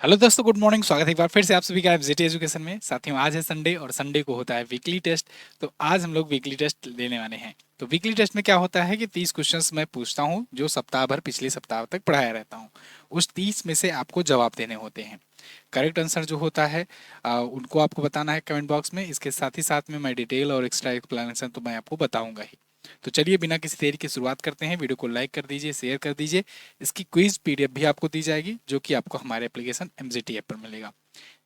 Hello दोस्तों, good morning. स्वागत है एक बार फिर से आप सभी का एफजेटी एजुकेशन में। साथियों, आज है संडे और संडे को होता है वीकली टेस्ट। तो आज हम लोग वीकली टेस्ट लेने वाले हैं। तो वीकली टेस्ट में क्या होता है कि 30 क्वेश्चंस मैं पूछता हूं जो सप्ताह भर पिछले सप्ताह तक पढ़ाया रहता हूं। उस 30 में से आपको जवाब देने होते हैं। करेक्ट आंसर जो होता है उनको आपको बताना है कमेंट बॉक्स में। इसके साथ ही साथ में मैं डिटेल और एक्स्ट्रा एक्सप्लेनेशन तो मैं आपको बताऊंगा ही। तो चलिए बिना किसी देरी की शुरुआत करते हैं। वीडियो को लाइक कर दीजिए, शेयर कर दीजिए। इसकी क्विज पीडीएफ भी आपको दी जाएगी जो कि आपको हमारे एप्लीकेशन एमजीटी ऐप पर मिलेगा।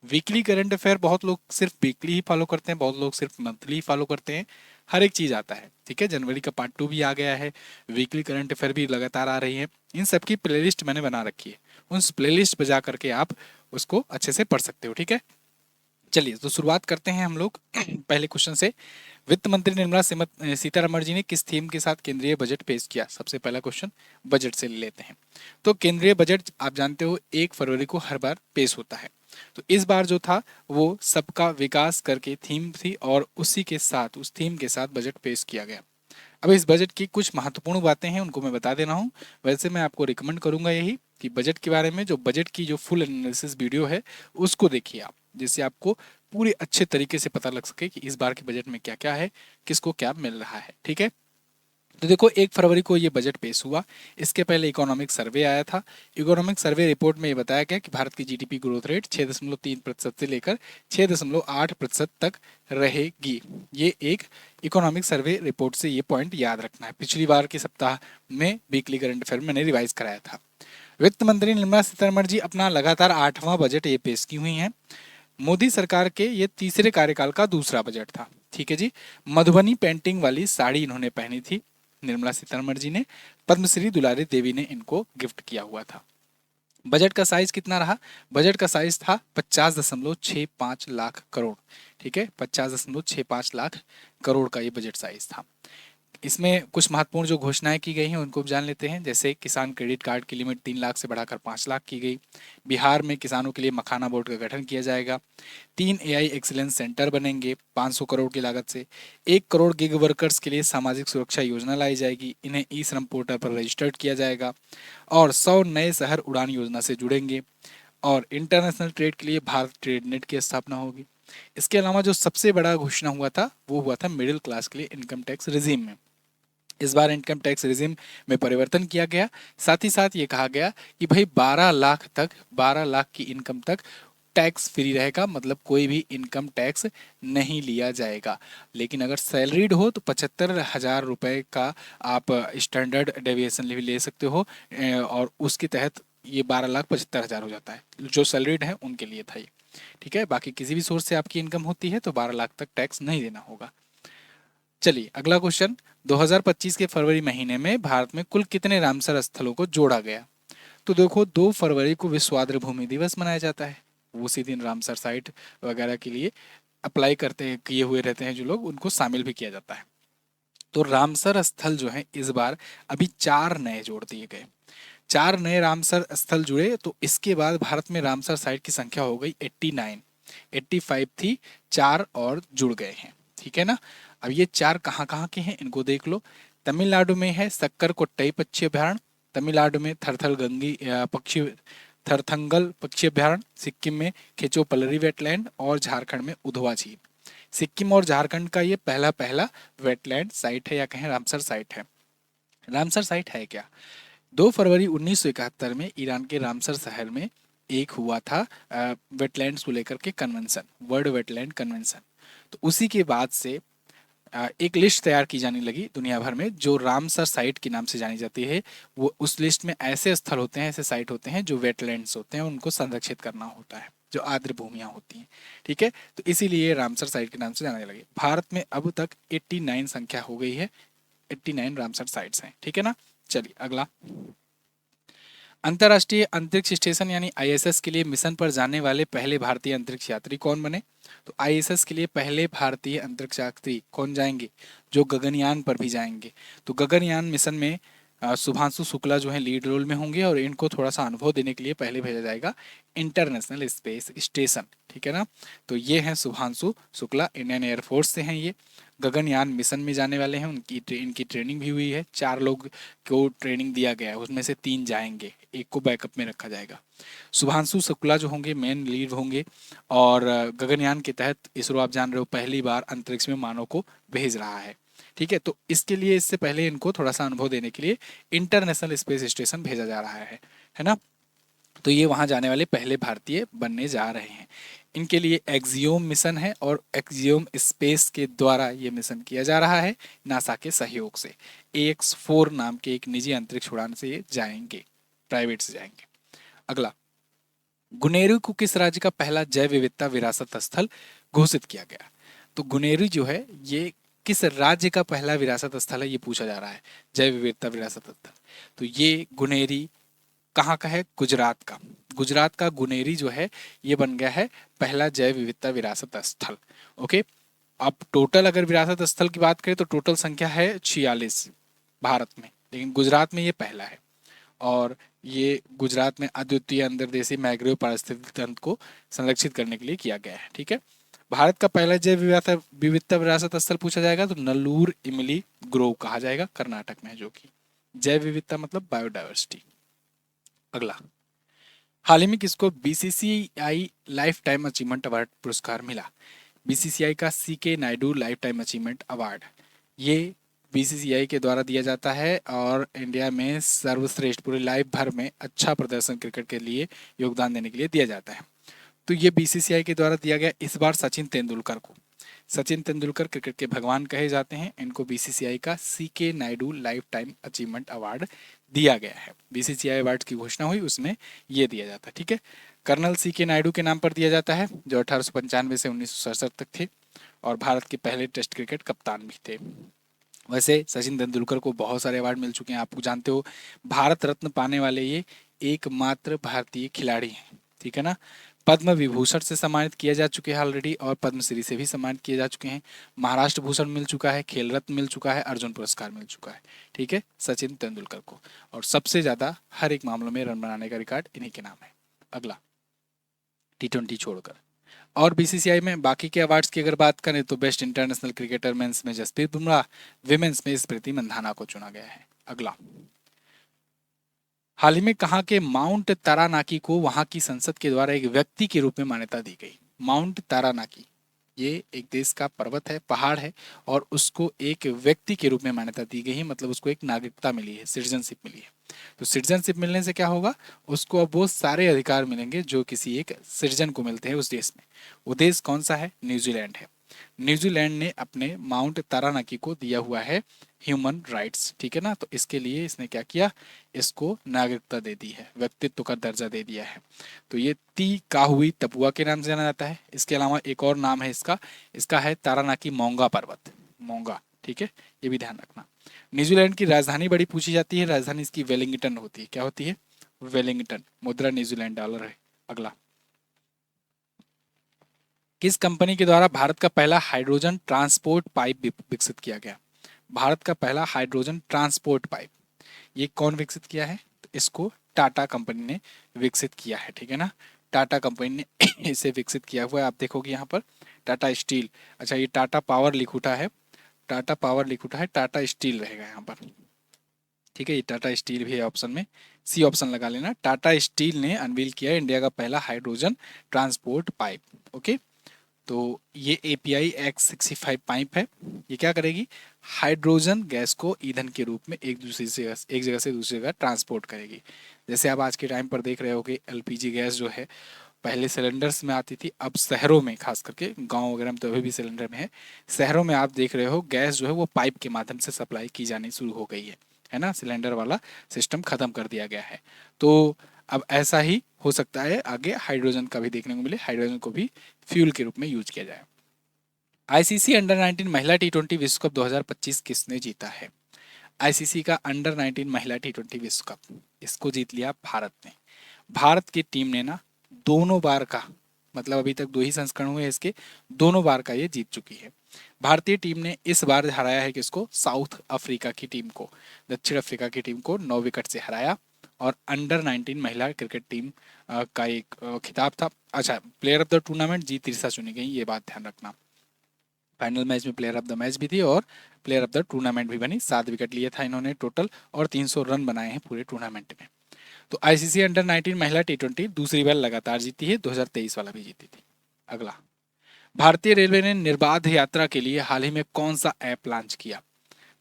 वीकली करंट अफेयर बहुत लोग सिर्फ वीकली ही फॉलो करते हैं, बहुत लोग सिर्फ मंथली ही फॉलो करते हैं। हर एक चीज आता है, ठीक है। जनवरी का पार्ट 2 भी आ गया है। वीकली करंट अफेयर भी लगातार आ रही है। इन सब की प्लेलिस्ट मैंने बना रखी है। उस प्लेलिस्ट पर जा करके आप उसको अच्छे से पढ़ सकते हो, ठीक है। चलिए तो शुरुआत करते हैं हम लोग पहले क्वेश्चन से। वित्त मंत्री निर्मला सीतारमण जी ने किस थीम के साथ केंद्रीय बजट पेश किया? सबसे पहला क्वेश्चन बजट से ले लेते हैं। तो केंद्रीय बजट आप जानते हो 1 फरवरी को हर बार पेश होता है। तो इस बार जो था वो सबका विकास करके थीम थी और उसी के साथ उस थीम के साथ बजट पेश किया गया। अब इस बजट की कुछ महत्वपूर्ण बातें हैं, उनको मैं बता दे रहा हूँ। वैसे मैं आपको रिकमेंड करूंगा यही कि बजट के बारे में, जो बजट की जो फुल एनालिसिस वीडियो है उसको देखिए आप, जिससे आपको पूरे अच्छे तरीके से पता लग सके कि इस बार के बजट में क्या क्या है, किसको क्या मिल रहा है, ठीक है। तो देखो 1 फरवरी को ये बजट पेश हुआ। इसके पहले इकोनॉमिक सर्वे आया था। इकोनॉमिक सर्वे रिपोर्ट में ये बताया गया कि भारत की जीडीपी ग्रोथ रेट 6.3% से लेकर 6.8% तक रहेगी। ये एक इकोनॉमिक सर्वे रिपोर्ट से ये पॉइंट याद रखना है। पिछली बार के सप्ताह में वीकली करंट अफेयर मैंने रिवाइज कराया था। वित्त मंत्री निर्मला सीतारमण जी अपना लगातार 8वां बजट ये पेश की हुई हैं। मोदी सरकार के ये तीसरे कार्यकाल का दूसरा बजट था, ठीक है जी। मधुबनी पेंटिंग वाली साड़ी इन्होंने पहनी थी निर्मला सीतारमण जी ने। पद्मश्री दुलारी देवी ने इनको गिफ्ट किया हुआ था। बजट का साइज कितना रहा? बजट का साइज था 50.65 लाख करोड़, ठीक है। 50.65 लाख करोड़ का ये बजट साइज था। इसमें कुछ महत्वपूर्ण जो घोषणाएं की गई हैं उनको भी जान लेते हैं। जैसे किसान क्रेडिट कार्ड की लिमिट 3 लाख से बढ़ाकर 5 लाख की गई। बिहार में किसानों के लिए मखाना बोर्ड का गठन किया जाएगा। 3 एआई एक्सीलेंस सेंटर बनेंगे 500 करोड़ की लागत से। 1 करोड़ गिग वर्कर्स के लिए सामाजिक सुरक्षा योजना लाई जाएगी। इन्हें ई श्रम पोर्टल पर रजिस्टर्ड किया जाएगा। और 100 नए शहर उड़ान योजना से जुड़ेंगे। और इंटरनेशनल ट्रेड के लिए भारत ट्रेड नेट की स्थापना होगी। इसके अलावा जो सबसे बड़ा घोषणा हुआ था वो हुआ था मिडिल क्लास के लिए इनकम टैक्स रिजीम में। इस बार इनकम टैक्स रिजिम में परिवर्तन किया गया। साथ ही साथ ये कहा गया कि भाई 12 लाख की इनकम तक टैक्स फ्री रहेगा, मतलब कोई भी इनकम टैक्स नहीं लिया जाएगा। लेकिन अगर सैलरीड हो तो 75,000 रुपए का आप स्टैंडर्ड डेविएशन ले सकते हो। और उसके तहत ये 12,75,000 हो जाता है। जो सैलरीड है उनके लिए था ये, ठीक है। बाकी किसी भी सोर्स से आपकी इनकम होती है तो 12 लाख तक टैक्स नहीं देना होगा। चलिए अगला क्वेश्चन। 2025 के फरवरी महीने में भारत में कुल कितने रामसर स्थलों को जोड़ा गया? तो देखो 2 फरवरी को विश्व आर्द्र भूमि दिवस मनाया जाता है। उसी दिन रामसर साइट वगैरह के लिए अप्लाई करते हैं, किए हुए रहते हैं जो लोग, उनको शामिल भी किया जाता है। तो रामसर स्थल जो है इस बार अभी 4 नए जोड़ दिए गए। 4 नए रामसर स्थल जुड़े तो इसके बाद भारत में रामसर साइट की संख्या हो गई 89। 85 थी, 4 और जुड़ गए हैं, ठीक है ना। अब ये 4 कहाँ कहाँ के हैं इनको देख लो। तमिलनाडु में है सक्कर कोट्टई पक्षी अभ्यारण्य। तमिलनाडु में थरथंगल पक्षी अभ्यारण्य। सिक्किम में खेचोपलरी वेटलैंड और झारखंड में उधवा झील। सिक्किम और झारखंड का ये पहला पहला वेटलैंड साइट है या कहें रामसर साइट है। रामसर साइट है क्या? 2 फरवरी 1971 में ईरान के रामसर शहर में एक हुआ था वेटलैंड्स को लेकर के कन्वेंशन, वर्ल्ड वेटलैंड कन्वेंशन। तो उसी के बाद से एक लिस्ट तैयार की जाने लगी दुनिया भर में जो रामसर साइट के नाम से जानी जाती है। वो उस लिस्ट में ऐसे स्थल होते हैं, ऐसे साइट होते हैं जो वेटलैंड्स होते हैं, उनको संरक्षित करना होता है, जो आर्द्र भूमियां होती हैं, ठीक है। तो इसीलिए रामसर साइट के नाम से जाने लगे। भारत में अब तक 89 संख्या हो गई है। 89 रामसर साइट्स हैं, ठीक है ना। चलिए अगला। अंतर्राष्ट्रीय अंतरिक्ष स्टेशन यानी आईएसएस के लिए मिशन पर जाने वाले पहले भारतीय अंतरिक्ष यात्री कौन बने? तो आईएसएस के लिए पहले भारतीय अंतरिक्ष यात्री कौन जाएंगे? जो गगनयान पर भी जाएंगे। तो गगनयान मिशन में शुभांशु शुक्ला जो है लीड रोल में होंगे और इनको थोड़ा सा अनुभव देने के लिए पहले भेजा जाएगा इंटरनेशनल स्पेस स्टेशन, ठीक है ना। तो ये हैं शुभांशु शुक्ला, इंडियन एयरफोर्स से हैं ये। गगनयान मिशन में जाने वाले हैं, इनकी ट्रेनिंग भी हुई है। 4 लोग को ट्रेनिंग दिया गया है, उसमें से 3 जाएंगे। एक को बैकअप में रखा जाएगा। शुभांशु शुक्ला जो होंगे मेन लीड होंगे। और गगनयान के तहत इसरो आप जान रहे हो पहली बार अंतरिक्ष में मानव को भेज रहा है। ठीक है, तो इसके लिए इससे पहले इनको थोड़ा सा अनुभव देने के लिए इंटरनेशनल स्पेस स्टेशन भेजा जा रहा है ना। तो ये वहां जाने वाले पहले भारतीय बनने जा रहे हैं। इनके लिए एक्सियोम मिशन है और एक्सियोम स्पेस के द्वारा ये मिशन किया जा रहा है नासा के सहयोग से। AX4 नाम के एक निजी अंतरिक्ष उड़ान से ये जाएंगे, प्राइवेट से जाएंगे। अगला, गुनेरू को किस राज्य का पहला जैव विविधता विरासत स्थल घोषित किया गया? तो गुनेरू जो है ये किस राज्य का पहला विरासत स्थल है, ये पूछा जा रहा है, जैव विविधता विरासत स्थल। तो ये गुनेरी कहाँ का है? गुजरात का। गुजरात का गुनेरी जो है ये बन गया है पहला जैव विविधता विरासत स्थल। ओके, अब टोटल अगर विरासत स्थल की बात करें तो टोटल संख्या है 46 भारत में, लेकिन गुजरात में ये पहला है। और ये गुजरात में अद्वितीय अंतर्देशीय मैंग्रोव पारिस्थितिक तंत्र को संरक्षित करने के लिए किया गया है। ठीक है, भारत का पहला जैव विविधता विरासत स्थल पूछा जाएगा तो नल्लूर इमली ग्रोव कहा जाएगा, कर्नाटक में है, जो कि जैव विविधता मतलब बायोडाइवर्सिटी। अगला, हाल ही में किसको BCCI life time achievement award पुरस्कार मिला? BCCI का CK Naidu life time achievement award ये BCCI के द्वारा दिया जाता है और इंडिया में सर्वश्रेष्ठ पूरे लाइफ भर में अच्छा प्रदर्शन क्रिकेट के लिए योगदान देने के लिए दिया जाता है। तो ये BCCI के द्वारा दिया गया इस बार सचिन तेंदुलकर को। सचिन तेंदुलकर क्रिकेट के भगवान कहे जाते हैं, इनको BCCI का CK Naidu life time achievement award दिया गया है। BCCI अवार्ड की घोषणा हुई उसमें ये दिया जाता है। ठीक है, कर्नल CK नायडू के नाम पर दिया जाता है, जो 1895 से 1967 तक थे और भारत के पहले टेस्ट क्रिकेट कप्तान भी थे। वैसे सचिन तेंदुलकर को बहुत सारे अवार्ड मिल चुके हैं, आप जानते हो भारत रत्न पाने वाले ये एकमात्र भारतीय खिलाड़ी हैं। ठीक है ना, पद्म विभूषण से सम्मानित किया जा चुके हैं ऑलरेडी और पद्मश्री से भी सम्मानित किए जा चुके हैं। महाराष्ट्र भूषण मिल चुका है, खेल रत्न मिल चुका है, अर्जुन पुरस्कार मिल चुका है। ठीक है, सचिन तेंदुलकर को। और सबसे ज्यादा हर एक मामलों में रन बनाने का रिकॉर्ड इन्हीं के नाम है। अगला, T20 छोड़कर और BCCI में बाकी के अवार्ड्स की अगर बात करें तो बेस्ट इंटरनेशनल क्रिकेटर मेंस में जसप्रीत बुमराह, विमेंस में स्मृति मंधाना को चुना गया है। अगला, हाल ही में कहा के माउंट तारानाकी को वहां की संसद के द्वारा एक व्यक्ति के रूप में मान्यता दी गई? माउंट तारानाकी ये एक देश का पर्वत है, पहाड़ है, और उसको एक व्यक्ति के रूप में मान्यता दी गई है, मतलब उसको एक नागरिकता मिली है, सिटीजनशिप मिली है। तो सिटीजनशिप मिलने से क्या होगा, उसको अब वो सारे अधिकार मिलेंगे जो किसी एक सिटीजन को मिलते हैं उस देश में। वो देश कौन सा है? न्यूजीलैंड है। न्यूजीलैंड ने अपने माउंट तारानाकी को दिया हुआ है ह्यूमन राइट्स। ठीक है ना, तो इसके लिए इसने क्या किया, इसको नागरिकता दे दी है, व्यक्तित्व का दर्जा दे दिया है। तो ये ती काहुई तपुआ के नाम से जाना जाता है। इसके अलावा एक और नाम है इसका, इसका है तारानाकी मोंगा पर्वत, मोंगा। ठीक है, ये भी ध्यान रखना। न्यूजीलैंड की राजधानी बड़ी पूछी जाती है, राजधानी इसकी वेलिंगटन होती है। क्या होती है? वेलिंगटन। मुद्रा न्यूजीलैंड डॉलर है। अगला, किस कंपनी के द्वारा भारत का पहला हाइड्रोजन ट्रांसपोर्ट पाइप विकसित किया गया? भारत का पहला हाइड्रोजन ट्रांसपोर्ट पाइप ये कौन विकसित किया है? तो इसको टाटा कंपनी ने विकसित किया है। ठीक है ना, टाटा कंपनी ने इसे विकसित किया हुआ है। आप देखोगे यहाँ पर टाटा स्टील, अच्छा ये टाटा पावर लिख उठा है, टाटा पावर लिख उठा है, टाटा स्टील रहेगा यहाँ पर। ठीक है, ये टाटा स्टील भी है ऑप्शन में, सी ऑप्शन लगा लेना। टाटा स्टील ने अनवील किया है इंडिया का पहला हाइड्रोजन ट्रांसपोर्ट पाइप। ओके, तो ये API X65 पाइप है। ये क्या करेगी, हाइड्रोजन गैस को ईंधन के रूप में एक जगह से दूसरी जगह ट्रांसपोर्ट करेगी। जैसे आप आज के टाइम पर देख रहे हो कि LPG गैस जो है पहले सिलेंडर्स में आती थी, अब शहरों में, खास करके गांव वगैरह में तो अभी भी सिलेंडर में है, शहरों में आप देख रहे हो गैस जो है वो पाइप के माध्यम से सप्लाई की जानी शुरू हो गई है ना, सिलेंडर वाला सिस्टम खत्म कर दिया गया है। तो अब ऐसा ही हो सकता है आगे हाइड्रोजन का भी देखने को मिले, हाइड्रोजन को भी फ्यूल के रूप में यूज किया जाए। ICC अंडर 19 महिला T20 विश्व कप 2025 किसने जीता है? ICC का अंडर 19 महिला T20 विश्व कप इसको जीत लिया भारत ने। भारत की टीम ने ना दोनों बार का, मतलब अभी तक 2 ही संस्करण हुए इसके, दोनों बार का ये जीत चुकी है। भारतीय टीम ने इस बार हराया है किसको? साउथ अफ्रीका की टीम को, दक्षिण अफ्रीका की टीम को 9 विकेट से हराया। और अंडर 19 महिला क्रिकेट टीम का एक खिताब था। अच्छा, प्लेयर ऑफ द टूर्नामेंट जी तिरसा चुनी गई, ये बात ध्यान रखना। फाइनल मैच में प्लेयर ऑफ द मैच भी थी और प्लेयर ऑफ द टूर्नामेंट भी बनी। 7 विकेट लिए था इन्होंने टोटल और 300 रन बनाए हैं पूरे टूर्नामेंट में। तो आईसीसी अंडर 19 महिला टी20 दूसरी बार लगातार जीती है, 2023 वाला भी जीती थी। अगला, भारतीय रेलवे ने निर्बाध यात्रा के लिए हाल ही में कौन सा ऐप लॉन्च किया?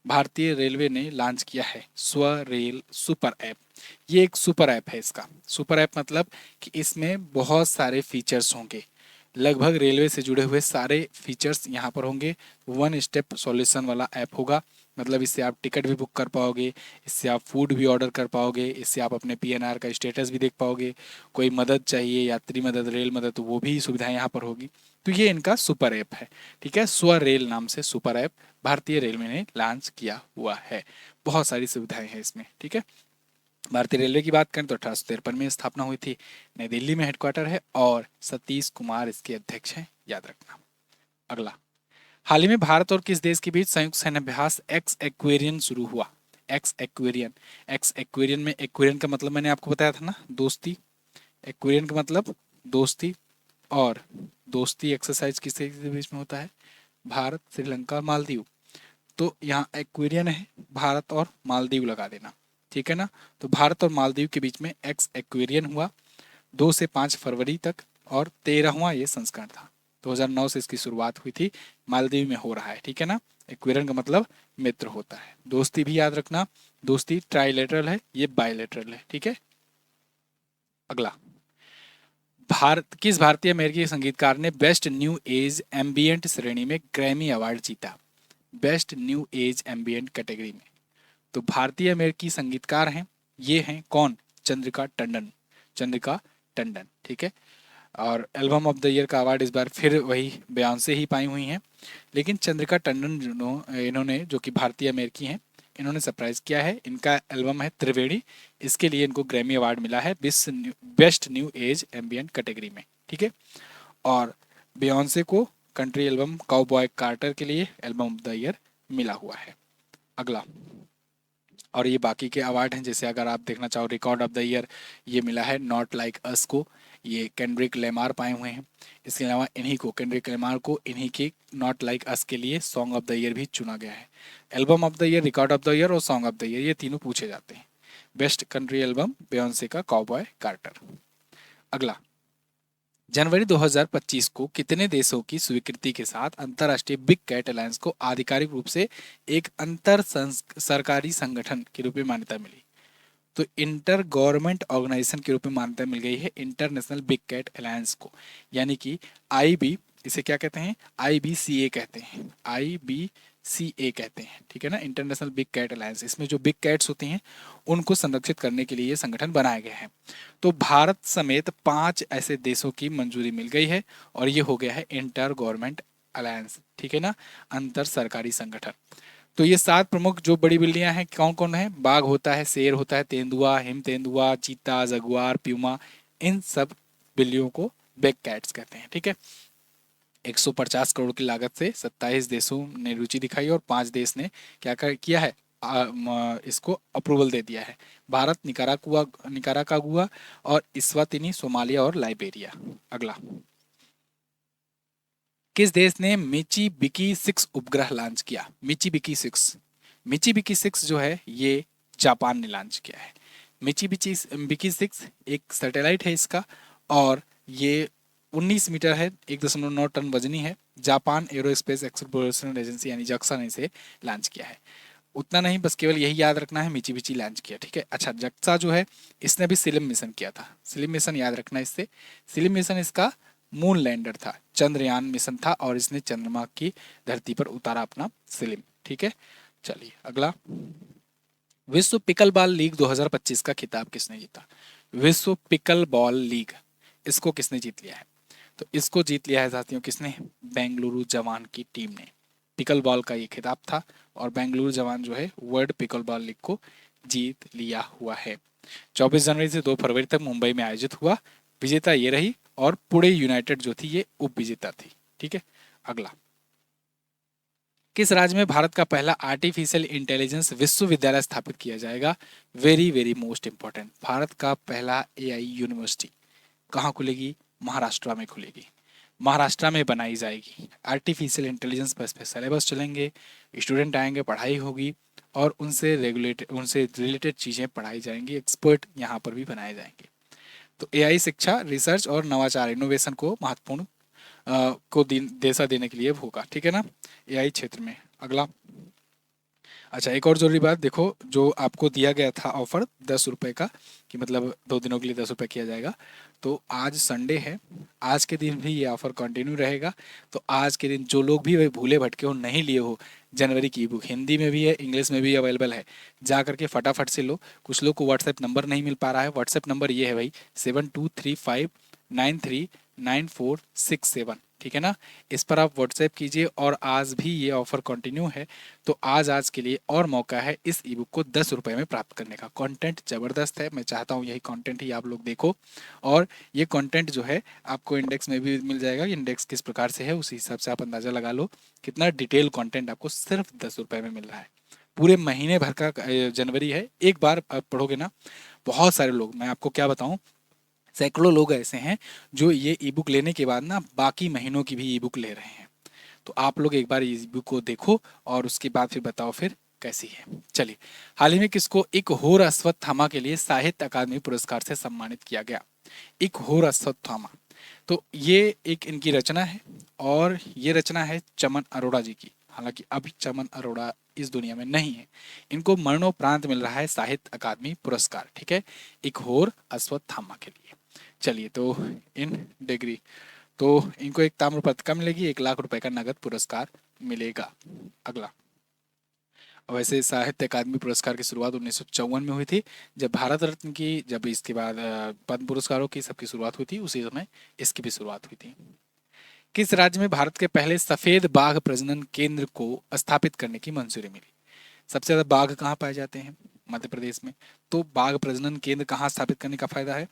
भारतीय रेलवे ने लॉन्च किया है स्व रेल सुपर ऐप। ये एक सुपर ऐप है। इसका सुपर ऐप मतलब कि इसमें बहुत सारे फीचर्स होंगे, लगभग रेलवे से जुड़े हुए सारे फीचर्स यहाँ पर होंगे। वन स्टेप सॉल्यूशन वाला ऐप होगा, मतलब इससे आप टिकट भी बुक कर पाओगे, इससे आप फूड भी ऑर्डर कर पाओगे, इससे आप अपने पीएनआर का स्टेटस भी देख पाओगे, कोई मदद चाहिए, यात्री मदद, रेल मदद, तो वो भी सुविधाएं यहाँ पर होगी। तो ये इनका सुपर ऐप है, ठीक है। स्व रेल नाम से सुपर ऐप भारतीय रेलवे ने लॉन्च किया हुआ है। बहुत सारी सुविधाएं हैं इसमें, ठीक है। भारतीय रेलवे की बात करें तो 1853 में स्थापना हुई थी, नई दिल्ली में हेडक्वार्टर है और सतीश कुमार इसके अध्यक्ष हैं, याद रखना। अगला, हाल ही में भारत और किस देश के बीच संयुक्त सैन्य अभ्यास एक्स एक्वेरियन शुरू हुआ? एक्स एक्वेरियन, एक्स एक्वेरियन में एक्वेरियन का मतलब मैंने आपको बताया था ना, दोस्ती। एक्वेरियन का मतलब दोस्ती, और दोस्ती एक्सरसाइज किस देश के बीच में होता है? भारत, श्रीलंका और मालदीव। तो यहाँ एक्वेरियन है, भारत और मालदीव लगा देना, ठीक है ना। तो भारत और मालदीव के बीच में एक्स एक्वेरियन हुआ 2 से 5 फरवरी तक, और 13वां ये संस्करण था। 2009 से इसकी शुरुआत हुई थी, मालदीव में हो रहा है, ठीक है ना। एक्वेरियन का मतलब मित्र होता है। दोस्ती भी याद रखना, दोस्ती ट्राइलेटरल है, ये बायलेटरल है, ठीक है। अगला, किस भारतीय अमेरिकी संगीतकार ने बेस्ट न्यू एज एम्बियंट श्रेणी में ग्रैमी अवार्ड जीता? Best new age ambient category में। तो भारतीय अमेरिकी संगीतकार हैं, ये हैं कौन? चंद्रिका टंडन, चंद्रिका टंडन, ठीक है। और एल्बम ऑफ द ईयर का अवार्ड इस बार फिर वही बेयोंसे ही पाई हुई हैं। लेकिन चंद्रिका टंडन इन्होंने, जो कि भारतीय अमेरिकी हैं, इन्होंने सरप्राइज किया है। इनका एल्बम है त्रिवेणी, इसके लिए इनको ग्रैमी अवार्ड मिला है best new age ambient category में, ठीक है। और बेयोंसे को कंट्री एल्बम काउबॉय कार्टर के लिए एल्बम ऑफ द ईयर मिला हुआ है। अगला, और ये बाकी के अवार्ड हैं, जैसे अगर आप देखना चाहो रिकॉर्ड ऑफ द ईयर, ये मिला है नॉट लाइक अस को, ये केंड्रिक लेमार पाए हुए हैं। इसके अलावा इन्हीं को, केंड्रिक लेमार को, इन्हीं के नॉट लाइक अस के लिए सॉन्ग ऑफ द ईयर भी चुना गया है। Album of the year, record of the year और सॉन्ग ऑफ द ईयर, ये तीनों पूछे जाते हैं। बेस्ट कंट्री एल्बम बेयोंसे का काउबॉय कार्टर। अगला, जनवरी 2025 को कितने देशों की स्वीकृति के साथ अंतर्राष्ट्रीय बिग कैट अलायंस को आधिकारिक रूप से एक अंतर सरकारी संगठन के रूप में मान्यता मिली? तो इंटर गवर्नमेंट ऑर्गेनाइजेशन के रूप में मान्यता मिल गई है इंटरनेशनल बिग कैट अलायंस को, यानी कि आईबी, इसे क्या कहते हैं? आईबीसीए कहते हैं, आईबीसीए कहते हैं, ठीक है ना, इंटरनेशनल बिग कैट अलायंस। इसमें जो बिग कैट्स होती हैं उनको संरक्षित करने के लिए ये संगठन बनाया गया है। तो भारत समेत 5 ऐसे देशों की मंजूरी मिल गई है, और ये हो गया है इंटर गवर्नमेंट अलायंस, ठीक है ना, अंतर सरकारी संगठन। तो ये 7 प्रमुख जो बड़ी बिल्लियां हैं, कौन कौन है? बाघ होता है, शेर होता है, तेंदुआ, हिम तेंदुआ, चीता, जगुआर, प्यूमा, इन सब बिल्लियों को बिग कैट्स कहते हैं, ठीक है। 150 करोड़ की लागत से 27 देशों ने रुचि दिखाई, और 5 देश ने क्या किया है? इसको अप्रूवल दे दिया है। भारत, निकारागुआ और इस्वातिनी, सोमालिया और लाइबेरिया। अगला, किस देश ने मिचिबिकी 6 उपग्रह लॉन्च किया? मिचिबिकी 6, मिचिबिकी 6 जो है ये जापान ने लॉन्च किया है। मिचिबिकी 6 एक सैटेलाइट है इसका, और ये 19 मीटर है, 1.9 टन वजनी है। जापान एरोस्पेस एक्सप्लोरेशन एजेंसी यानी जक्सा ने इसे लॉन्च किया है। उतना नहीं, बस केवल यही याद रखना है, मिचिबिची लॉन्च किया, ठीक है। अच्छा, जक्सा जो है इसने भी सिलिम मिशन किया था, सिलिम मिशन याद रखना इससे। सिलिम मिशन इसका मून लैंडर था, चंद्रयान मिशन था, और इसने चंद्रमा की धरती पर उतारा अपना सिलिम, ठीक है। चलिए अगला, विश्व पिकल बॉल लीग 2025 का खिताब किसने जीता? विश्व पिकल बॉल लीग, इसको किसने जीत लिया है? तो इसको जीत लिया है साथियों किसने? बेंगलुरु जवान की टीम ने। पिकल बॉल का ये खिताब था, और बेंगलुरु जवान जो है वर्ल्ड पिकल बॉल लीग को जीत लिया हुआ है। 24 जनवरी से 2 फरवरी तक मुंबई में आयोजित हुआ। विजेता ये रही, और पुणे यूनाइटेड जो थी ये उप विजेता थी, ठीक है। अगला, किस राज्य में भारत का पहला आर्टिफिशियल इंटेलिजेंस विश्वविद्यालय स्थापित किया जाएगा? Very very most important, Bharat का पहला एआई यूनिवर्सिटी कहाँ खुलेगी? महाराष्ट्र में खुलेगी, महाराष्ट्र में बनाई जाएगी। आर्टिफिशियल इंटेलिजेंस पर सिलेबस चलेंगे, स्टूडेंट आएंगे, पढ़ाई होगी, और उनसे रिलेटेड चीज़ें पढ़ाई जाएंगी, एक्सपर्ट यहाँ पर भी बनाए जाएंगे। तो एआई शिक्षा, रिसर्च और नवाचार, इनोवेशन को महत्वपूर्ण दिशा देने के लिए होगा, ठीक है ना, एआई क्षेत्र में। अगला, अच्छा एक और जरूरी बात देखो, जो आपको दिया गया था ऑफर 10 रुपए का, कि मतलब 2 दिनों के लिए 10 रुपए किया जाएगा, तो आज संडे है, आज के दिन भी ये ऑफर कंटिन्यू रहेगा। तो आज के दिन जो लोग भी भूले भटके हो, नहीं लिए हो जनवरी की बुक, हिंदी में भी है, इंग्लिश में भी अवेलेबल है, जा करके फटाफट से लो। कुछ लोग को व्हाट्सएप नंबर नहीं मिल पा रहा है, व्हाट्सएप नंबर ये है भाई, 7235939467, ठीक है ना, इस पर आप व्हाट्सएप कीजिए। और आज भी ये ऑफर कंटिन्यू है, तो आज के लिए और मौका है इस ई बुक को 10 रुपए में प्राप्त करने का। कंटेंट ज़बरदस्त है, मैं चाहता हूँ यही कंटेंट ही आप लोग देखो, और ये कंटेंट जो है आपको इंडेक्स में भी मिल जाएगा, इंडेक्स किस प्रकार से है उसी हिसाब से आप अंदाज़ा लगा लो कितना डिटेल कंटेंट आपको सिर्फ 10 रुपए में मिल रहा है। पूरे महीने भर का जनवरी है, एक बार आप पढ़ोगे ना, बहुत सारे लोग, मैं आपको क्या बताऊं, सैकड़ों लोग ऐसे हैं जो ये ई बुक लेने के बाद ना बाकी महीनों की भी ई बुक ले रहे हैं। तो आप लोग एक बार इस बुक को देखो और उसके बाद फिर बताओ फिर कैसी है। चलिए, हाल ही में किसको एक होर अश्वत्थामा के लिए साहित्य अकादमी पुरस्कार से सम्मानित किया गया? एक होर अश्वत्थामा, तो ये एक इनकी रचना है, और ये रचना है चमन अरोड़ा जी की। हालांकि अब चमन अरोड़ा इस दुनिया में नहीं है, इनको मरणोपरांत मिल रहा है साहित्य अकादमी पुरस्कार, ठीक है, एक होर अश्वत्थामा के लिए। चलिए, तो इन डिग्री, तो इनको एक ताम्र पत्रिका मिलेगी, 1 लाख रुपए का नगद पुरस्कार मिलेगा। अगला, वैसे साहित्य अकादमी पुरस्कार की शुरुआत 1954 में हुई थी, जब भारत रत्न की, जब इसके बाद पद्म पुरस्कारों की सबकी शुरुआत हुई थी, उसी समय इसकी भी शुरुआत हुई थी। किस राज्य में भारत के पहले सफेद बाघ प्रजनन केंद्र को स्थापित करने की मंजूरी मिली? सबसे ज्यादा बाघ कहाँ पाए जाते हैं? मध्य प्रदेश में। तो बाघ प्रजनन केंद्र कहाँ स्थापित करने का फायदा है?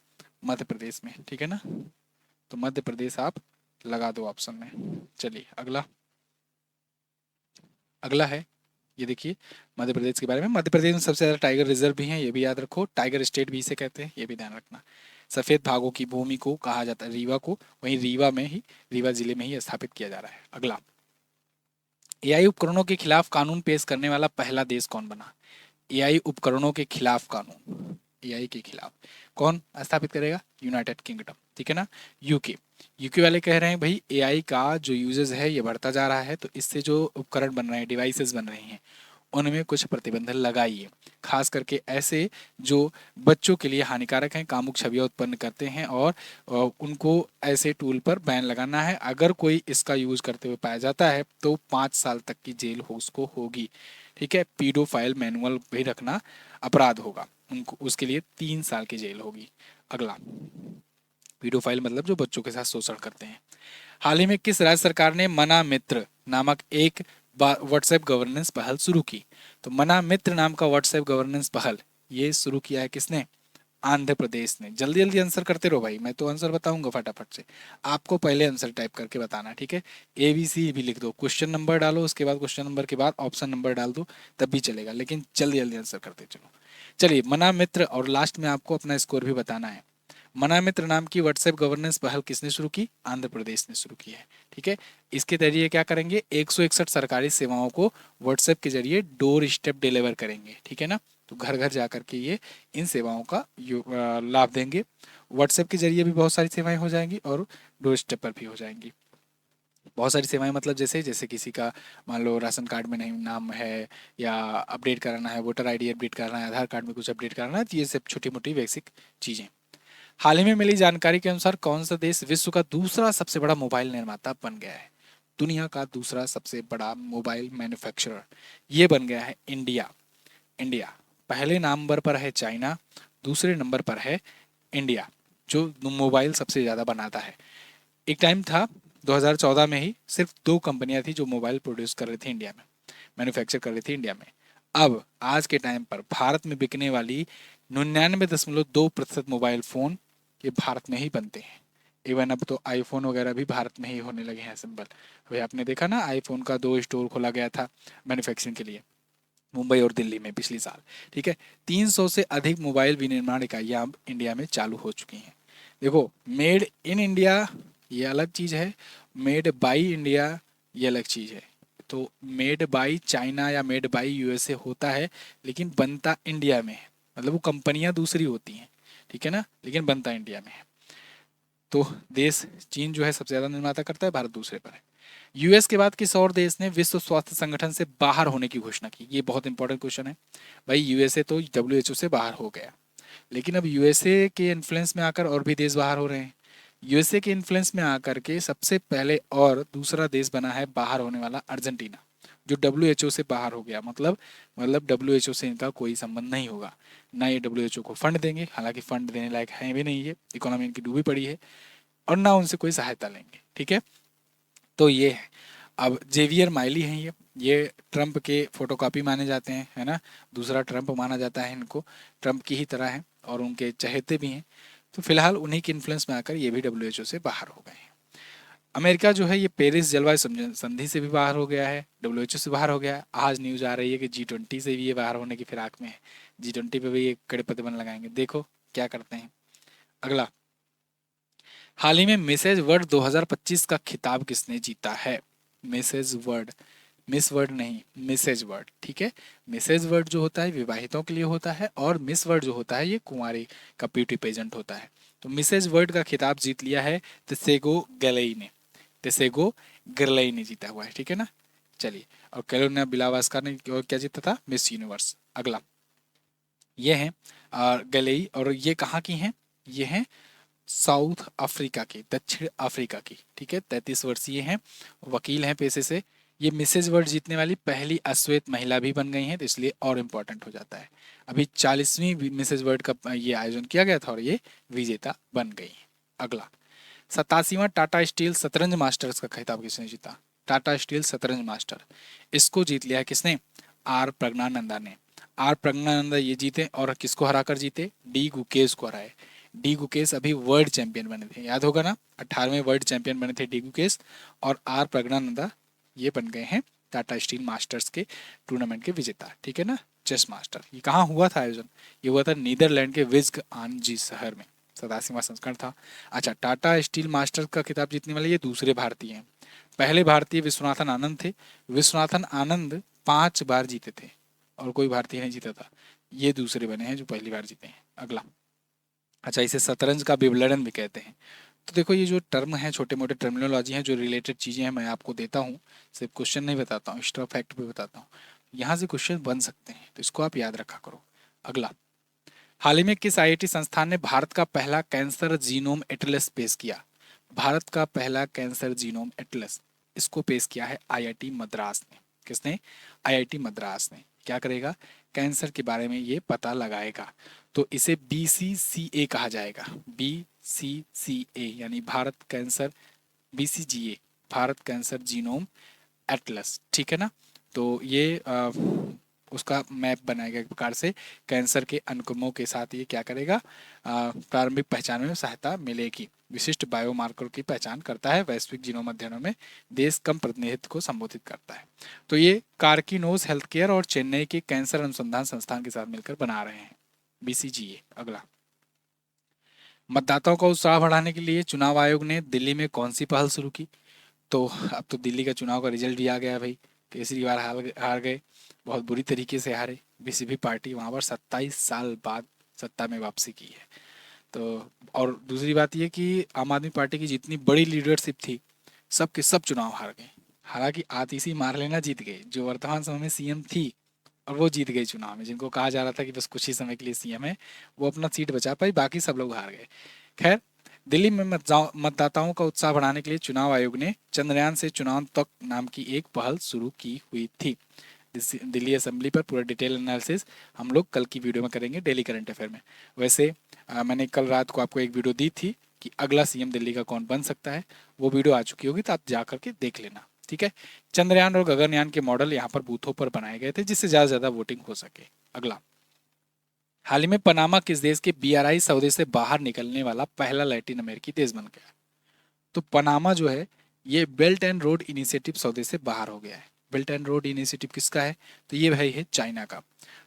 मध्य प्रदेश में, ठीक है ना, तो मध्य प्रदेश आप लगा दो ऑप्शन में। चलिए अगला, अगला है, ये देखिए, मध्य प्रदेश के बारे में। मध्य प्रदेश में सबसे ज़्यादा टाइगर रिजर्व भी हैं, ये भी याद रखो, टाइगर स्टेट भी इसे कहते हैं, ये भी ध्यान रखना। सफ़ेद भागों की भूमि को कहा जाता है रीवा को, वहीं रीवा जिले में ही स्थापित किया जा रहा है। अगला, एआई उपकरणों के खिलाफ कानून पेश करने वाला पहला देश कौन बना? एआई उपकरणों के खिलाफ कानून, एआई के खिलाफ कौन स्थापित करेगा? यूनाइटेड किंगडम, ठीक है ना, यूके। यूके वाले कह रहे हैं भाई एआई का जो यूजेस है ये बढ़ता जा रहा है, तो इससे जो उपकरण बन रहे हैं, डिवाइसेस बन रही हैं, उनमें कुछ प्रतिबंध लगाइए, खास करके ऐसे जो बच्चों के लिए हानिकारक हैं, कामुक छवियां उत्पन्न करते हैं, और उनको ऐसे टूल पर बैन लगाना है। अगर कोई इसका यूज करते हुए पाया जाता है तो 5 साल तक की जेल हो उसको होगी, ठीक है। पीडोफाइल मैनुअल भी रखना अपराध होगा, उनको उसके लिए 3 साल की जेल होगी। अगला, पीडोफाइल मतलब जो बच्चों के साथ शोषण करते हैं। हाल ही में किस राज्य सरकार ने मना मित्र नामक एक व्हाट्सएप गवर्नेंस पहल शुरू की? तो मना मित्र नाम का व्हाट्सएप गवर्नेंस पहल ये शुरू किया है किसने? आंध्र प्रदेश ने। जल्दी जल्दी आंसर करते रहो भाई, मैं तो आंसर बताऊंगा फटाफट से, आपको पहले आंसर टाइप करके बताना, ठीक है। ABC भी लिख दो, क्वेश्चन नंबर डालो, उसके बाद क्वेश्चन नंबर के बाद ऑप्शन नंबर डाल दो, तब भी चलेगा, लेकिन जल्दी जल्दी आंसर करते चलो। चलिए, मना मित्र, और लास्ट में आपको अपना स्कोर भी बताना है। मना मित्र नाम की व्हाट्सएप गवर्नेंस पहल किसने शुरू की? आंध्र प्रदेश ने शुरू की है, ठीक है। इसके जरिए क्या करेंगे? 161 सरकारी सेवाओं को व्हाट्सएप के जरिए डोर स्टेप डिलीवर करेंगे, ठीक है ना, तो घर घर जा करके ये इन सेवाओं का लाभ देंगे। व्हाट्सएप के जरिए भी बहुत सारी सेवाएं हो जाएंगी और डोर स्टेप पर भी हो जाएंगी। बहुत सारी सेवाएं मतलब जैसे जैसे किसी का मान लो राशन कार्ड में नहीं नाम है, या अपडेट कराना है, वोटर आईडी अपडेट कराना है, आधार कार्ड में कुछ अपडेट कराना है, तो ये सब छोटी मोटी बेसिक चीज़ें। हाल ही में मिली जानकारी के अनुसार कौन सा देश विश्व का दूसरा सबसे बड़ा मोबाइल निर्माता बन गया है? दुनिया का दूसरा सबसे बड़ा मोबाइल मैन्युफैक्चरर ये बन गया है इंडिया। इंडिया पहले नंबर पर है, चाइना दूसरे नंबर पर है इंडिया, जो मोबाइल सबसे ज़्यादा बनाता है। एक टाइम था 2014 में ही सिर्फ 2 कंपनियां थी जो मोबाइल प्रोड्यूस कर रही थी इंडिया में, मैन्युफैक्चर कर रही थी इंडिया में। अब आज के टाइम पर भारत में बिकने वाली 99.2% मोबाइल फ़ोन ये भारत में ही बनते हैं। इवन अब तो आईफोन वगैरह भी भारत में ही होने लगे हैं असेंबल। अभी आपने देखा ना, आईफोन का 2 स्टोर खोला गया था मैन्युफैक्चरिंग के लिए, मुंबई और दिल्ली में पिछली साल, ठीक है। 300 से अधिक मोबाइल विनिर्माण इकाइयाँ अब इंडिया में चालू हो चुकी हैं। देखो, मेड इन इंडिया ये अलग चीज़ है, मेड बाई इंडिया ये अलग चीज़ है। तो मेड बाई चाइना या मेड बाई यूएसए होता है, लेकिन बनता इंडिया में है। मतलब वो कंपनियां दूसरी होती हैं, ठीक है ना, लेकिन बनता इंडिया में है। तो देश चीन जो है सबसे ज़्यादा निर्माता करता है, भारत दूसरे पर है। यूएस के बाद किस और देश ने विश्व स्वास्थ्य संगठन से बाहर होने की घोषणा की? ये बहुत इंपॉर्टेंट क्वेश्चन है भाई। यूएसए तो डब्ल्यूएचओ से बाहर हो गया, लेकिन अब यूएसए के इन्फ्लुएंस में आकर और भी देश बाहर हो रहे हैं। यूएसए के इन्फ्लुएंस में आकर के सबसे पहले और दूसरा देश बना है बाहर होने वाला अर्जेंटीना, जो डब्ल्यूएचओ से बाहर हो गया। मतलब डब्ल्यूएचओ से इनका कोई संबंध नहीं होगा, ना ये डब्ल्यूएचओ को फंड देंगे, हालांकि फंड देने लायक है भी नहीं, है इकोनॉमी इनकी डूबी पड़ी है, और ना उनसे कोई सहायता लेंगे, ठीक है। तो ये है। अब जेवियर माइली हैं ये ट्रंप के फोटोकॉपी माने जाते हैं, है ना, दूसरा ट्रंप माना जाता है इनको, ट्रंप की ही तरह है और उनके चहेते भी हैं। तो फिलहाल उन्हीं के इन्फ्लुएंस में आकर ये भी डब्ल्यूएचओ से बाहर हो गए हैं। अमेरिका जो है ये पेरिस जलवायु संधि से भी बाहर हो गया है, डब्ल्यूएचओ से बाहर हो गया है। आज न्यूज आ रही है कि G20 से भी ये बाहर होने की फिराक में है, G20 पे भी ये कड़े प्रतिबंध लगाएंगे, देखो क्या करते हैं। अगला, हाल ही में मिसेज वर्ल्ड 2025 का खिताब किसने जीता है? मिसेज वर्ल्ड, मिस वर्ल्ड नहीं, मिसेज वर्ल्ड, ठीक है। मिसेज वर्ल्ड जो होता है विवाहितों के लिए होता है, और मिस वर्ल्ड जो होता है ये कुंवारी का ब्यूटी पेजेंट होता है। तो मिसेज वर्ल्ड का खिताब जीत लिया है तिसेगो गैलई ने, तिसेगो गरलई ने जीता हुआ है, ठीक है ना। चलिए, और कैरोलिना बिलावास्का ने क्या जीता था? Miss universe. अगला, ये है गैलई, और ये कहाँ की हैं? ये हैं साउथ अफ्रीका की, दक्षिण अफ्रीका की, ठीक है। 33 वर्षीय हैं, वकील हैं पेशे से। ये मिसेज वर्ल्ड जीतने वाली पहली अश्वेत महिला भी बन गई हैं, तो इसलिए और इम्पोर्टेंट हो जाता है। अभी 40वीं मिसेज वर्ल्ड का ये आयोजन किया गया था और ये विजेता बन गई हैं। अगला, 87वां टाटा स्टील शतरंज मास्टर्स का खिताब किसने जीता? टाटा स्टील शतरंज मास्टर, इसको जीत लिया किसने? आर प्रज्ञानंदा ने। आर प्रज्ञानंदा ये जीते, और किसको हराकर जीते? डी गुकेश को हराए। डी गुकेश अभी वर्ल्ड चैंपियन बने थे, याद होगा ना, 18वें वर्ल्ड चैंपियन बने थे डी गुकेश, और आर प्रज्ञानंदा ये बन गए हैं टाटा स्टील मास्टर्स के टूर्नामेंट के विजेता, ठीक है ना, चेस मास्टर। ये कहाँ हुआ था आयोजन? ये हुआ था नीदरलैंड के विस्ग आन जी शहर में, 87वां संस्करण था। अच्छा, टाटा स्टील मास्टर का खिताब जीतने वाले ये दूसरे भारतीय हैं। पहले भारतीय विश्वनाथन आनंद थे, विश्वनाथन आनंद 5 बार जीते थे और कोई भारतीय नहीं जीता था, ये दूसरे बने हैं जो पहली बार जीते हैं। अगला, अच्छा, इसे शतरंज का विवरण भी कहते हैं। तो देखो, ये जो टर्म है, छोटे मोटे टर्मिनोलॉजी हैं, जो रिलेटेड चीज़ें हैं, मैं आपको देता हूँ, सिर्फ क्वेश्चन नहीं बताता हूँ, एक्स्ट्रा फैक्ट भी बताता हूँ, यहाँ से क्वेश्चन बन सकते हैं, तो इसको आप याद रखा करो। अगला, हाल ही में किस आईआईटी संस्थान ने भारत का पहला कैंसर जीनोम एटलस पेश किया? भारत का पहला कैंसर जीनोम एटलस, इसको पेश किया है आईआईटी मद्रास ने। किसने? आईआईटी मद्रास ने। क्या करेगा? कैंसर के बारे में ये पता लगाएगा। तो इसे BCCA कहा जाएगा, BCCA यानी Bharat cancer, BCGA Bharat cancer genome Atlas, ठीक है ना। तो ये उसका मैप बनाएगा एक प्रकार से, कैंसर के अनुक्रमों के साथ ये क्या करेगा? प्रारंभिक पहचान में सहायता मिलेगी। विशिष्ट बायोमार्कर की पहचान करता है, वैश्विक जीनोम अध्ययनों में देश कम प्रतिनिधित्व को संबोधित करता है। तो ये कार्किनोज हेल्थ केयर और चेन्नई के कैंसर अनुसंधान संस्थान के साथ मिलकर बना रहे हैं, BCGA। अगला, मतदाताओं का उत्साह बढ़ाने के लिए चुनाव आयोग ने दिल्ली में कौन सी पहल शुरू की? तो अब तो दिल्ली का चुनाव का रिजल्ट भी आ गया भाई, केजरीवाल हार गए, बहुत बुरी तरीके से हारे। बीसीपी पार्टी वहाँ पर 27 साल बाद सत्ता में वापसी की है। तो और दूसरी बात ये कि आम आदमी पार्टी की जितनी बड़ी लीडरशिप थी, सब के सब चुनाव हार गए। हालांकि आतिशी मारलेना जीत गए, जो वर्तमान समय में सीएम थी, और वो जीत गई चुनाव में। जिनको कहा जा रहा था कि बस कुछ ही समय के लिए सीएम है, वो अपना सीट बचा पाई, बाकी सब लोग हार गए। खैर, दिल्ली में मतदाताओं का उत्साह बढ़ाने के लिए चुनाव आयोग ने चंद्रयान से चुनाव तक नाम की एक पहल शुरू की हुई थी। दिल्ली असेंबली पर पूरा डिटेल एनालिसिस हम लोग कल की वीडियो में करेंगे, डेली करंट अफेयर में। वैसे मैंने कल रात को आपको एक वीडियो दी थी कि अगला सीएम दिल्ली का कौन बन सकता है, वो वीडियो आ चुकी होगी, तो आप जा करके देख लेना, ठीक है। चंद्रयान और गगनयान के मॉडल यहाँ पर बूथों पर बनाए गए थे, जिससे ज़्यादा से ज़्यादा वोटिंग हो सके। अगला, हाल ही में पनामा किस देश के BRI सौदे से बाहर निकलने वाला पहला लैटिन अमेरिकी देश बन गया? तो पनामा जो है ये बेल्ट एंड रोड इनिशिएटिव सौदे से बाहर हो गया है। बेल्ट एंड रोड इनिशिएटिव किसका है? तो ये भाई है चाइना का।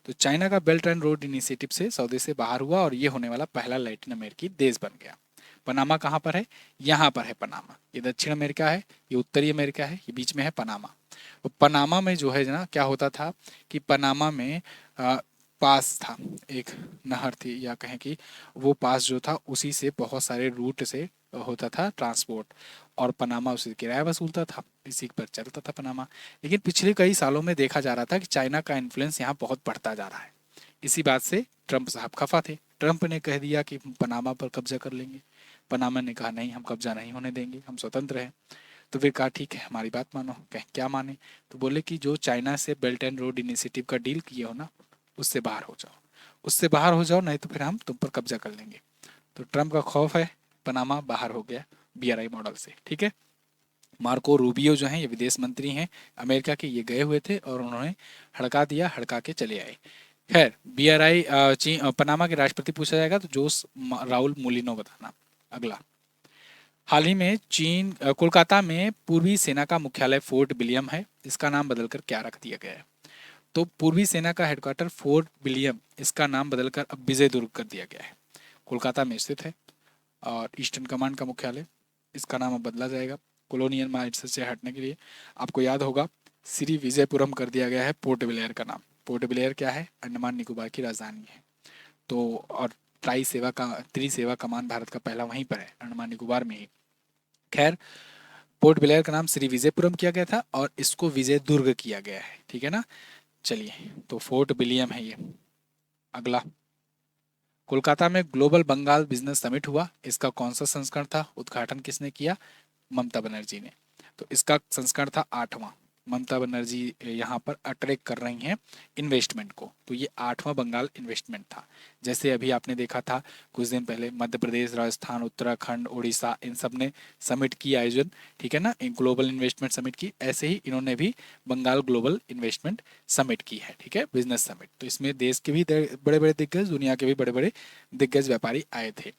तो चाइना का बेल्ट एंड रोड इनिशिएटिव से सौदे से बाहर हुआ और ये होने वाला पहला लैटिन अमेरिकी देश बन गया। पनामा कहाँ पर है? यहाँ पर है पनामा। ये दक्षिण अमेरिका है, ये उत्तरी अमेरिका है, ये बीच में है पनामा। तो पनामा में जो है ना क्या होता था कि पनामा में पास था, एक नहर थी, या कहें कि वो पास जो था उसी से बहुत सारे रूट से होता था ट्रांसपोर्ट, और पनामा उसे किराया वसूलता था, इसी पर चलता था पनामा। लेकिन पिछले कई सालों में देखा जा रहा था कि चाइना का इन्फ्लुएंस यहाँ बहुत बढ़ता जा रहा है। इसी बात से ट्रंप साहब खफा थे। ट्रंप ने कह दिया कि पनामा पर कब्जा कर लेंगे। पनामा ने कहा नहीं, हम कब्जा नहीं होने देंगे, हम स्वतंत्र हैं। तो वे कहा ठीक है, हमारी बात मानो। कह क्या माने? तो बोले कि जो चाइना से बेल्ट एंड रोड इनिशिएटिव का डील किए हो ना, उससे बाहर हो जाओ, उससे बाहर हो जाओ, नहीं तो फिर हम तुम पर कब्जा कर लेंगे। तो ट्रंप का खौफ है, पनामा बाहर हो गया BRI मॉडल से। ठीक है, मार्को रूबियो जो हैं ये विदेश मंत्री हैं अमेरिका के, ये गए हुए थे और उन्होंने हड़का दिया, हड़का के चले आए। खैर BRI चीन पनामा के राष्ट्रपति पूछा जाएगा तो जोस राउल मुलिनो बताना। अगला, हाल ही में चीन कोलकाता में पूर्वी सेना का मुख्यालय फोर्ट विलियम है, इसका नाम बदलकर क्या रख दिया गया है? तो पूर्वी सेना का हेडक्वार्टर फोर्ट विलियम, इसका नाम बदलकर अब विजय दुर्ग कर दिया गया है। कोलकाता में स्थित है और ईस्टर्न कमांड का मुख्यालय, इसका नाम अब बदला जाएगा कॉलोनियल माइंडसेट से हटने के लिए। आपको याद होगा श्री विजयपुरम कर दिया गया है पोर्ट ब्लेयर का नाम। पोर्ट ब्लेयर क्या है? अंडमान निकोबार की राजधानी है। तो और त्रिसेवा कमान भारत का पहला वहीं पर है, अंडमान निकोबार में ही। खैर, पोर्ट ब्लेयर का नाम श्री विजयपुरम किया गया था और इसको विजय दुर्ग किया गया है। ठीक है ना? चलिए, तो फोर्ट विलियम है ये। अगला, कोलकाता में ग्लोबल बंगाल बिजनेस समिट हुआ, इसका कौन सा संस्करण था? उद्घाटन किसने किया? ममता बनर्जी ने। तो इसका संस्करण था 8वां। ममता बनर्जी यहाँ पर अट्रैक्ट कर रही हैं इन्वेस्टमेंट को, तो ये 8वां बंगाल इन्वेस्टमेंट था। जैसे अभी आपने देखा था कुछ दिन पहले मध्य प्रदेश, राजस्थान, उत्तराखंड, उड़ीसा, इन सब ने समिट की आयोजन, ठीक है ना, ग्लोबल इन्वेस्टमेंट समिट की। ऐसे ही इन्होंने भी बंगाल ग्लोबल इन्वेस्टमेंट समिट की है, ठीक है, बिजनेस समिट। तो इसमें देश के भी बड़े बड़े दिग्गज, दुनिया के भी बड़े बड़े दिग्गज व्यापारी आए थे।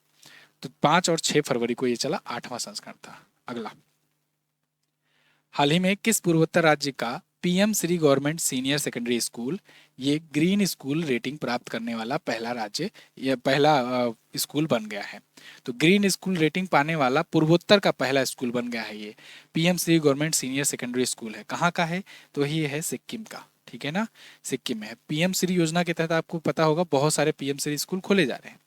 तो 5 और 6 फरवरी को ये चला, 8वां संस्करण था। अगला, हाल ही में किस पूर्वोत्तर राज्य का PM Shri government senior secondary school, ये ग्रीन स्कूल रेटिंग प्राप्त करने वाला पहला राज्य या पहला स्कूल बन गया है? तो ग्रीन स्कूल रेटिंग पाने वाला पूर्वोत्तर का पहला स्कूल बन गया है ये। PM Shri government senior secondary school है, कहाँ का है? तो ये है सिक्किम का। ठीक है ना, सिक्किम में है। PM श्री योजना के तहत आपको पता होगा बहुत सारे PM श्री स्कूल खोले जा रहे हैं,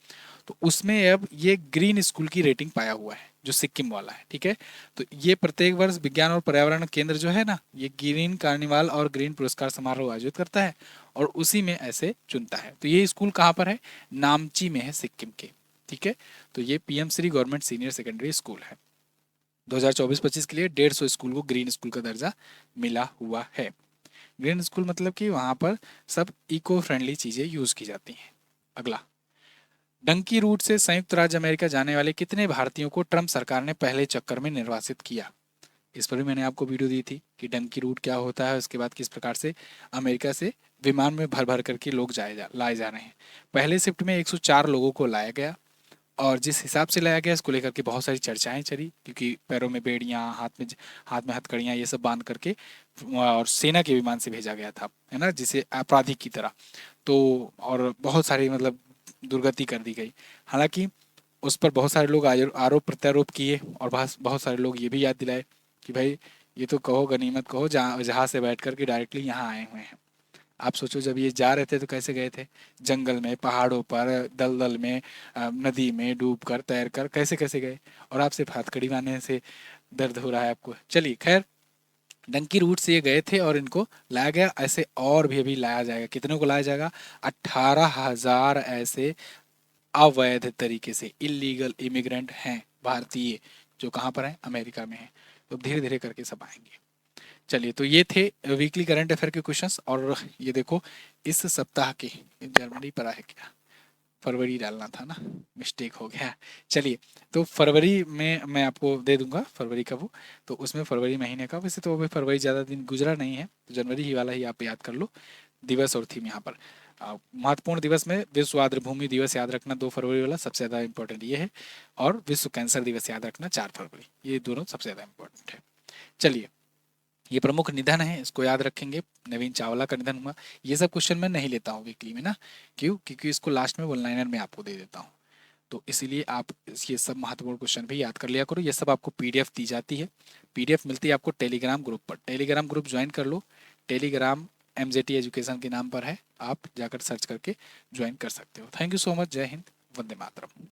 तो उसमें अब ये ग्रीन स्कूल की रेटिंग पाया हुआ है जो सिक्किम वाला है। ठीक है, तो ये प्रत्येक वर्ष विज्ञान और पर्यावरण केंद्र जो है ना, ये ग्रीन कार्निवाल और ग्रीन पुरस्कार समारोह आयोजित करता है और उसी में ऐसे चुनता है। तो ये स्कूल कहाँ पर है? नामची में है, सिक्किम के। ठीक है, तो ये PM Shri government senior secondary school है। 2024-25 के लिए 150 स्कूल को ग्रीन स्कूल का दर्जा मिला हुआ है। ग्रीन स्कूल मतलब कि वहाँ पर सब इको फ्रेंडली चीज़ें यूज़ की जाती हैं। अगला, डंकी रूट से संयुक्त राज्य अमेरिका जाने वाले कितने भारतीयों को ट्रंप सरकार ने पहले चक्कर में निर्वासित किया? इस पर भी मैंने आपको वीडियो दी थी कि डंकी रूट क्या होता है, उसके बाद किस प्रकार से अमेरिका से विमान में भर भर करके लोग लाए जा रहे हैं। पहले शिफ्ट में 104 लोगों को लाया गया और जिस हिसाब से लाया गया इसको लेकर के बहुत सारी चर्चाएं चली, क्योंकि पैरों में बेड़ियां, हाथ में हथकड़ियां, ये सब बांध करके और सेना के विमान से भेजा गया था, है ना, जिसे आपराधिक की तरह। तो और बहुत सारी मतलब दुर्गति कर दी गई। हालांकि उस पर बहुत सारे लोग आरोप प्रत्यारोप किए और बहुत सारे लोग ये भी याद दिलाए कि भाई ये तो कहो गनीमत कहो जहाज से बैठ करके डायरेक्टली यहाँ आए हुए हैं। आप सोचो जब ये जा रहे थे तो कैसे गए थे? जंगल में, पहाड़ों पर, दलदल में, नदी में डूब कर, तैर कर, कैसे कैसे गए? और आप सिर्फ हथकड़ी बांधने से दर्द हो रहा है आपको। चलिए खैर, डंकी रूट से ये गए थे और इनको लाया गया। ऐसे और भी अभी लाया जाएगा। कितनों को लाया जाएगा? 18,000 ऐसे अवैध तरीके से इलीगल इमिग्रेंट हैं भारतीय, जो कहाँ पर हैं? अमेरिका में हैं। तो धीरे धीरे करके सब आएंगे। चलिए, तो ये थे वीकली करंट अफेयर के क्वेश्चंस। और ये देखो इस सप्ताह के, जर्मनी पर है क्या, फरवरी डालना था ना, मिस्टेक हो गया। चलिए, तो फरवरी में मैं आपको दे दूंगा फरवरी का वो, तो उसमें फरवरी महीने का, वैसे तो अभी फरवरी ज़्यादा दिन गुजरा नहीं है, तो जनवरी ही वाला ही आप याद कर लो दिवस और थीम यहाँ पर। महत्वपूर्ण दिवस में विश्व आर्द्र भूमि दिवस याद रखना 2 फरवरी वाला सबसे ज़्यादा इंपॉर्टेंट ये है, और विश्व कैंसर दिवस याद रखना 4 फरवरी, ये दोनों सबसे ज़्यादा इंपॉर्टेंट है। चलिए, ये प्रमुख निधन है, इसको याद रखेंगे। नवीन चावला का निधन हुआ। ये सब क्वेश्चन मैं नहीं लेता हूँ वीकली में ना, क्यों? क्योंकि इसको लास्ट में वन लाइनर में आपको दे देता हूँ। तो इसीलिए आप ये सब महत्वपूर्ण क्वेश्चन भी याद कर लिया करो। ये सब आपको पीडीएफ दी जाती है, पीडीएफ मिलती है आपको टेलीग्राम ग्रुप पर। टेलीग्राम ग्रुप ज्वाइन कर लो, टेलीग्राम एमजेटी एजुकेशन के नाम पर है, आप जाकर सर्च करके ज्वाइन कर सकते हो। Thank you so much. जय हिंद, वंदे मातरम।